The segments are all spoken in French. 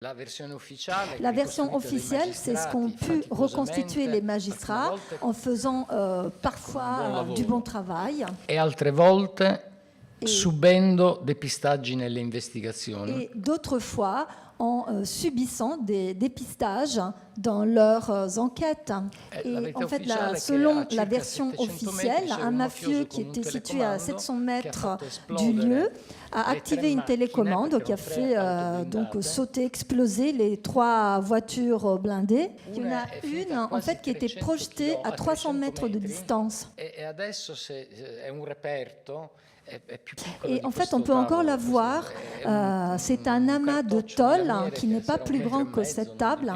La version officielle, c'est ce qu'ont pu reconstituer les magistrats en faisant parfois du bon travail. E altre volte subendo depistaggi nelle investigazioni. Et d'autres fois en subissant des dépistages dans leurs enquêtes. Et en fait, selon la version officielle, un mafieux qui était situé à 700 mètres du lieu a activé une télécommande qui a fait donc sauter, exploser les 3 voitures blindées. Il y en a une en fait qui était projetée à 300 mètres de distance. Et en fait, on peut encore la voir. C'est un amas de tôle qui n'est pas plus grand que cette table.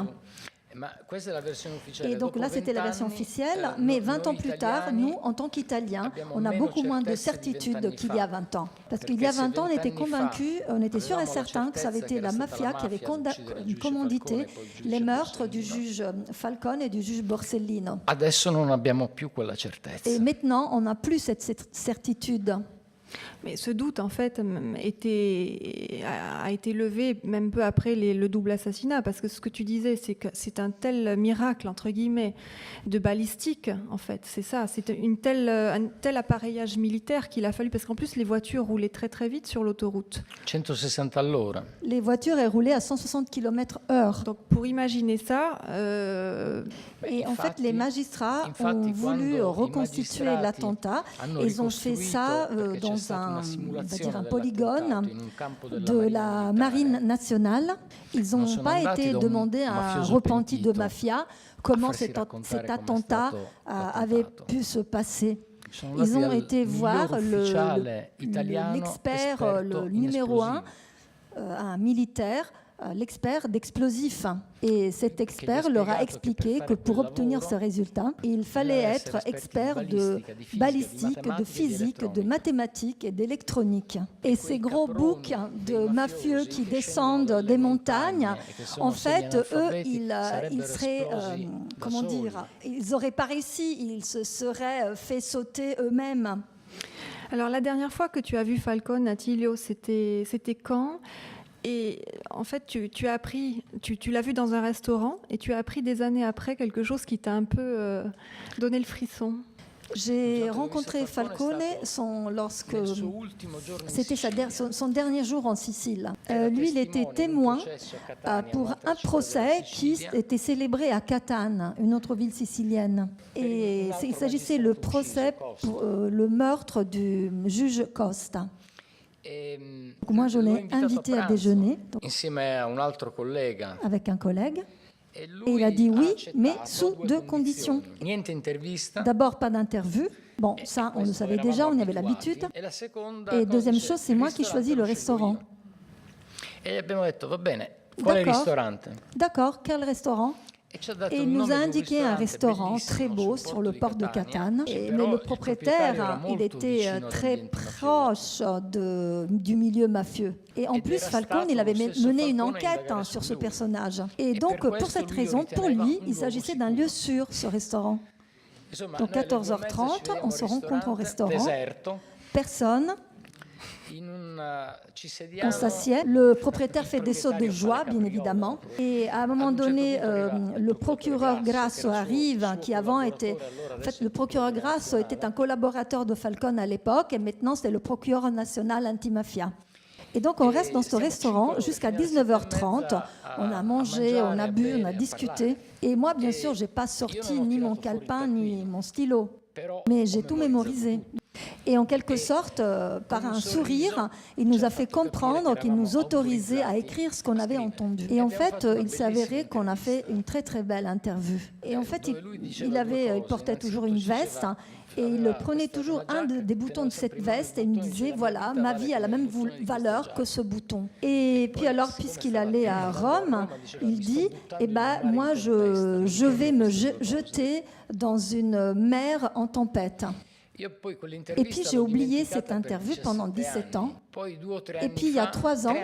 Et donc là, c'était la version officielle. Mais 20 ans plus tard, nous, en tant qu'Italiens, on a beaucoup moins de certitude qu'il y a 20 ans. Parce qu'il y a 20 ans, on était convaincus, on était sûrs et certains que ça avait été la mafia qui avait commandité les meurtres du juge Falcone et du juge Borsellino. Et maintenant, on n'a plus cette certitude. Mais ce doute, en fait, a été levé même peu après le double assassinat, parce que ce que tu disais, c'est que c'est un tel miracle, entre guillemets, de balistique, en fait, c'est ça, c'est un tel appareillage militaire qu'il a fallu, parce qu'en plus, les voitures roulaient très très vite sur l'autoroute. 160 all'ora. Les voitures roulaient à 160 km/h. Donc, pour imaginer ça... Et en fait, les magistrats ont voulu reconstituer l'attentat. Ils ont fait ça dans un polygone de la Marine nationale. Ils n'ont pas été demandés à un repenti de mafia comment cet attentat avait pu se passer. Ils ont été voir l'expert, le numéro 1, un militaire, l'expert d'explosifs. Et cet expert leur a expliqué que pour obtenir ce résultat, il fallait être expert de balistique, de physique, de mathématiques et d'électronique. Et ces gros boucs de mafieux qui descendent des montagnes, en fait, eux, ils seraient, comment dire, ils n'auraient pas réussi, ils se seraient fait sauter eux-mêmes. Alors la dernière fois que tu as vu Falcone, Attilio, c'était quand ? Et en fait, tu as appris, tu l'as vu dans un restaurant et tu as appris des années après quelque chose qui t'a un peu donné le frisson. J'ai rencontré Falcone lorsque c'était son dernier jour en Sicile. Lui, il était témoin pour un procès qui était célébré à Catane, une autre ville sicilienne. Et il s'agissait le procès pour le meurtre du juge Costa. Donc moi, je l'ai invité à déjeuner avec un collègue. Et il a dit oui, mais sous 2 conditions. D'abord, pas d'interview. Bon, ça, on le savait déjà, on avait l'habitude. Et deuxième chose, c'est moi qui choisis le restaurant. D'accord, quel restaurant ? Et il nous a indiqué un restaurant très beau sur le port de Catane. Mais le propriétaire, il était très proche du milieu mafieux. Et en plus, Falcone, il avait mené une enquête sur ce personnage. Et donc, pour cette raison, pour lui, il s'agissait d'un lieu sûr, ce restaurant. Donc, 14h30, on se rencontre au restaurant. Personne. On s'assied, le propriétaire fait des sauts de joie, bien évidemment. Et à un moment donné, le procureur Grasso arrive, qui avant était... En fait, le procureur Grasso était un collaborateur de Falcone à l'époque, et maintenant c'est le procureur national antimafia. Et donc on reste dans ce restaurant jusqu'à 19h30. On a mangé, on a bu, on a discuté. Et moi, bien sûr, je n'ai pas sorti ni mon calepin, ni mon stylo. Mais j'ai tout mémorisé. Et en quelque sorte, par un sourire, il nous a fait comprendre qu'il nous autorisait à écrire ce qu'on avait entendu. Et en fait, il s'est avéré qu'on a fait une très très belle interview. Et en fait, il portait toujours une veste et il prenait toujours un des boutons de cette veste et il me disait, voilà, ma vie a la même valeur que ce bouton. Et puis alors, puisqu'il allait à Rome, il dit, eh ben, moi, je vais me jeter dans une mer en tempête. Et puis j'ai oublié cette interview pendant 17 ans. Et puis il y a 3 ans,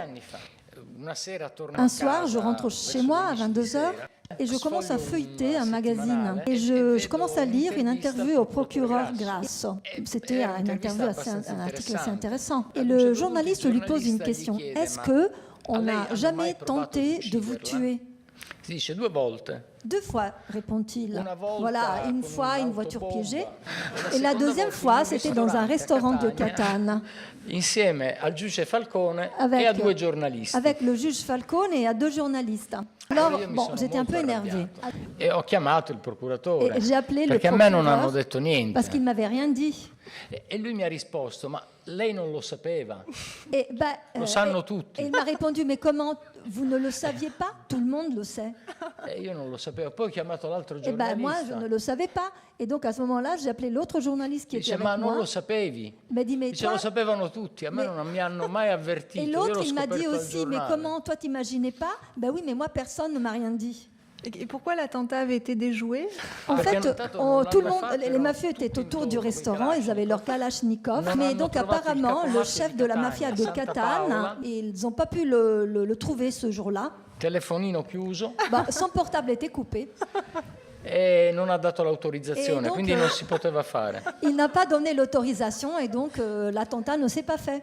un soir, je rentre chez moi à 22h et je commence à feuilleter un magazine. Et je commence à lire une interview au procureur Grasso. C'était un article assez intéressant. Et le journaliste lui pose une question. Est-ce que on lei n'a hanno jamais mai provato tenté di de vous ucciderla? tuer. Si dice 2 volte. 2 fois, répond-il. Una volta Voilà, une con fois une voiture un'autobomba. piégée. E Et la seconda deuxième volta in fois, un c'était dans un ristorante restaurant a de Catane, insieme al giudice Falcone e a avec, 2 giornalisti. avec le juge Falcone et à 2 journalistes. Allora Alors, io mi bon, sono j'étais un molto peu énervée. arrabbiato. E ho chiamato il procuratore, Et j'ai appelé le perché a me non hanno procureur detto niente. parce qu'il ne m'avait rien dit. E lui mi ha risposto, ma lei non lo sapeva. Et, ben, Lo sanno tutti. et il m'a répondu, mais comment, vous ne le saviez pas? Tout le monde le sait. E io non lo sapevo. Poi ho chiamato l'altro Et ben, moi, je giornalista. ne le savais pas. Et donc, à ce moment-là, j'ai appelé l'autre journaliste qui était Dice, avec ma non moi. lo sapevi? Il m'a dit, mais Dice, toi... lo sapevano tutti, a me non mi hanno mai avvertito. Et Io l'autre, l'ho il m'a dit scoperto al aussi, mais giornale. comment, toi, t'imaginais pas? Ben oui, mais moi, personne ne m'a rien dit. Et pourquoi l'attentat avait été déjoué? En Perché fait, hanno non tout le l'hanno monde, fatto, les erano mafieux étaient tutti autour du intorno, restaurant, ils avaient leur kalachnikov, Non mais hanno donc trovato il apparemment, le capomafia chef di de la Catania, mafia de Santa Catane, Paola. ils n'ont pas pu le trouver ce jour-là. Telefonino chiuso Bah, son portable était coupé. e non ha dato E l'autorizzazione, donc, quindi non si poteva fare. Il n'a pas donné l'autorisation et donc l'attentat ne s'est pas fait.